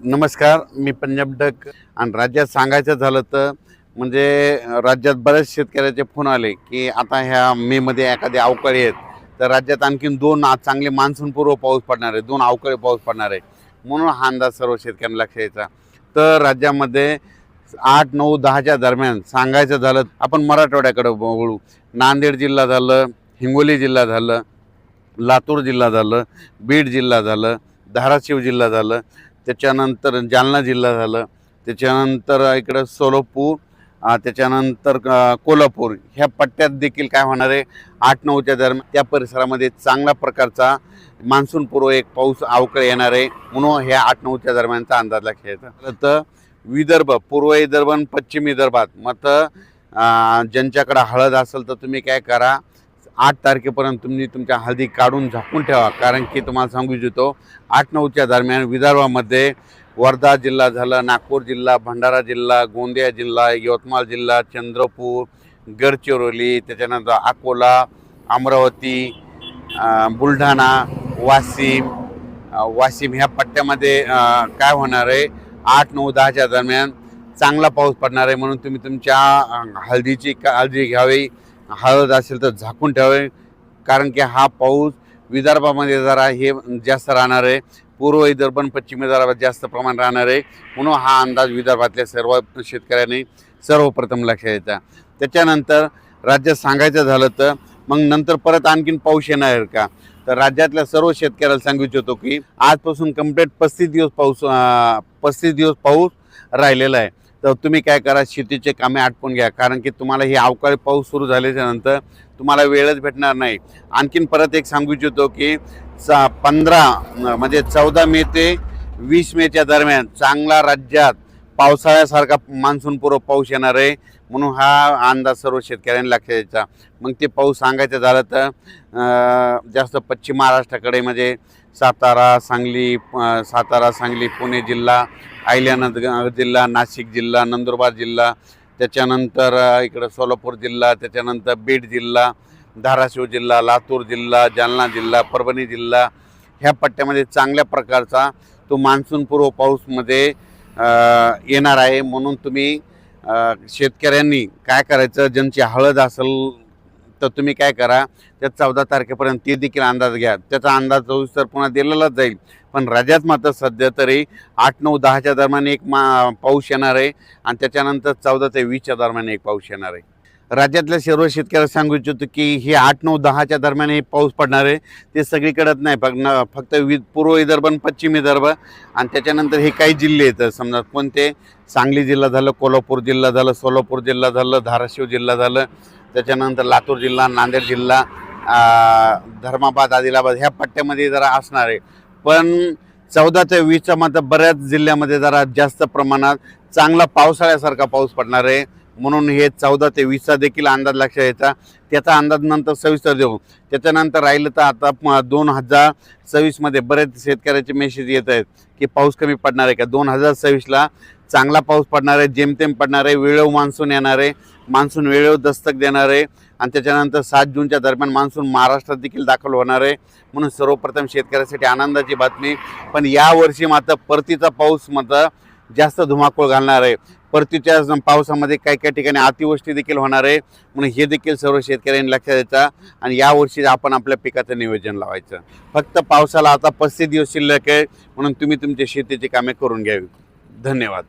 नमस्कार, मी पंजाब डक. आणि राज्यात सांगायचं झालं तर म्हणजे राज्यात बऱ्याच शेतकऱ्याचे फोन आले की आता ह्या मेमध्ये एखादे अवकाळी आहेत, तर राज्यात आणखीन दोन चांगले मान्सूनपूर्व पाऊस पडणार आहे, दोन अवकाळी पाऊस पडणार आहे. म्हणून हा अंदाज सर्व शेतकऱ्यांना लक्ष यायचा. तर राज्यामध्ये 8, 9, 10च्या दरम्यान सांगायचं झालं आपण मराठवाड्याकडे वळू. नांदेड जिल्हा झालं, हिंगोली जिल्हा झालं, लातूर जिल्हा झालं, बीड जिल्हा झालं, धाराशिव जिल्हा झालं, त्याच्यानंतर जालना जिल्हा झालं, त्याच्यानंतर इकडं सोलापूर, त्याच्यानंतर कोल्हापूर ह्या पट्ट्यात देखील काय होणार आहे, 8-9च्या दरम्यान त्या परिसरामध्ये चांगल्या प्रकारचा मान्सूनपूर्व एक पाऊस अवकाळी येणार आहे. म्हणून ह्या 8-9च्या दरम्यानचा अंदाज लक्षात घ्यायचा. तर विदर्भ, पूर्व विदर्भ आणि पश्चिम विदर्भात मग ज्यांच्याकडे हळद असेल तर तुम्ही काय करा, 8 तारखेपर्यंत तुम्ही तुमच्या हळदी काढून झाकून ठेवा. कारण की तुम्हाला सांगू इच्छितो 8-9च्या दरम्यान विदर्भामध्ये वर्धा जिल्हा झाला, नागपूर जिल्हा, भंडारा जिल्हा, गोंदिया जिल्हा, यवतमाळ जिल्हा, चंद्रपूर, गडचिरोली, त्याच्यानंतर अकोला, अमरावती, बुलढाणा, वाशिम ह्या पट्ट्यामध्ये काय होणार आहे, 8, 9, 10च्या दरम्यान चांगला पाऊस पडणार आहे. म्हणून तुम्ही तुमच्या हळदीची काळजी घ्यावी. हळद असेल तर झाकून ठेवावे. कारण की हा पाऊस विदर्भामध्ये जरा हे जास्त राहणार आहे, पूर्व विदर्भ आणि पश्चिम विदर्भात जास्त प्रमाण राहणार आहे. म्हणून हा अंदाज विदर्भातल्या सर्व शेतकऱ्यांनी सर्वप्रथम लक्षात घ्यायचा. त्याच्यानंतर राज्यात सांगायचं झालं तर मग नंतर परत आणखीन पाऊस येणार आहे का, तर राज्यातल्या सर्व शेतकऱ्याला सांगू इच्छितो की आजपासून कंप्लीट 35 दिवस पाऊस राहिलेला आहे. तर तुम्ही काय करा, शेतीचे कामे आटपून घ्या. कारण की तुम्हाला हे अवकाळी पाऊस सुरू झाल्याच्या नंतर तुम्हाला वेळच भेटणार नाही. आणखीन परत एक सांगू इच्छितो की 14 मे ते 20 मेच्या दरम्यान चांगला राज्यात पावसाळ्यासारखा मान्सूनपूर्व पाऊस येणार आहे. म्हणून हा अंदाज सर्व शेतकऱ्यांनी लक्षात द्यायचा. मग ते पाऊस सांगायचं झालं तर जास्त पश्चिम महाराष्ट्राकडे म्हणजे सातारा, सांगली, पुणे जिल्हा, अहिल्यानगर जिल्हा, नाशिक जिल्हा, नंदुरबार जिल्हा, त्याच्यानंतर इकडं सोलापूर जिल्हा, त्याच्यानंतर बीड जिल्हा, धाराशिव जिल्हा, लातूर जिल्हा, जालना जिल्हा, परभणी जिल्हा ह्या पट्ट्यामध्ये चांगल्या प्रकारचा तो मान्सूनपूर्व पाऊसमध्ये येणार आहे. म्हणून तुम्ही शेतकऱ्यांनी काय करायचं, ज्यांची हळद असेल तर तुम्ही काय करा, त्या 14 तारखेपर्यंत ते देखील अंदाज घ्या. त्याचा अंदाज 24 तर पुन्हा दिलेलाच जाईल. पण राज्यात मात्र सध्या तरी 8, 9, 10च्या दरम्यान एक पाऊस येणार आहे आणि त्याच्यानंतर 14 ते 20च्या दरम्यान एक पाऊस येणार आहे. राज्यातल्या सर्व शेतकऱ्याला सांगू इच्छितो की हे 8, 9, 10च्या दरम्यान हे पाऊस पडणार आहे. ते सगळीकडेच नाही, फक्त पूर्व विदर्भ आणि पश्चिम विदर्भ आणि त्याच्यानंतर हे काही जिल्हे येतात. समजा कोणते, सांगली जिल्हा झालं, कोल्हापूर जिल्हा झालं, सोलापूर जिल्हा झालं, धाराशिव जिल्हा झालं, त्याच्यानंतर लातूर जिल्हा, नांदेड जिल्हा, धर्माबाद, आदिलाबाद ह्या पट्ट्यामध्ये जरा असणार आहे. पण 14 ते 20च्या मात्र बऱ्याच जिल्ह्यामध्ये जरा जास्त प्रमाणात चांगला पावसाळ्यासारखा पाऊस पडणार आहे. म्हणून हे 14 ते 20चा देखील अंदाज लक्षात घ्यायचा. त्याचा अंदाज नंतर सविस्तर देऊ. त्याच्यानंतर राहिलं तर आता 2026मध्ये बरेच शेतकऱ्याचे मेसेज येत आहेत की पाऊस कमी पडणार आहे का. 2026ला चांगला पाऊस पडणार आहे, जेमतेम पडणार आहे, वेळेवर मान्सून येणार आहे, मान्सून वेळेवर दस्तक देणार आहे आणि त्याच्यानंतर 7 जूनच्या दरम्यान मान्सून महाराष्ट्रात देखील दाखल होणार आहे. म्हणून सर्वप्रथम शेतकऱ्यासाठी आनंदाची बातमी. पण यावर्षी मात्र परतीचा पाऊस मात्र जास्त धुमाकूळ घालणार आहे. परतीच्या पावसामध्ये काही काही ठिकाणी अतिवृष्टी देखील होणार आहे. म्हणून हे देखील सर्व शेतकऱ्यांनी लक्षात द्यायचं आणि यावर्षी आपण आपल्या पिकाचं नियोजन लावायचं. फक्त पावसाला आता 35 दिवस शिल्लक आहे. म्हणून तुम्ही तुमच्या शेतीची कामे करून घ्यावी. धन्यवाद.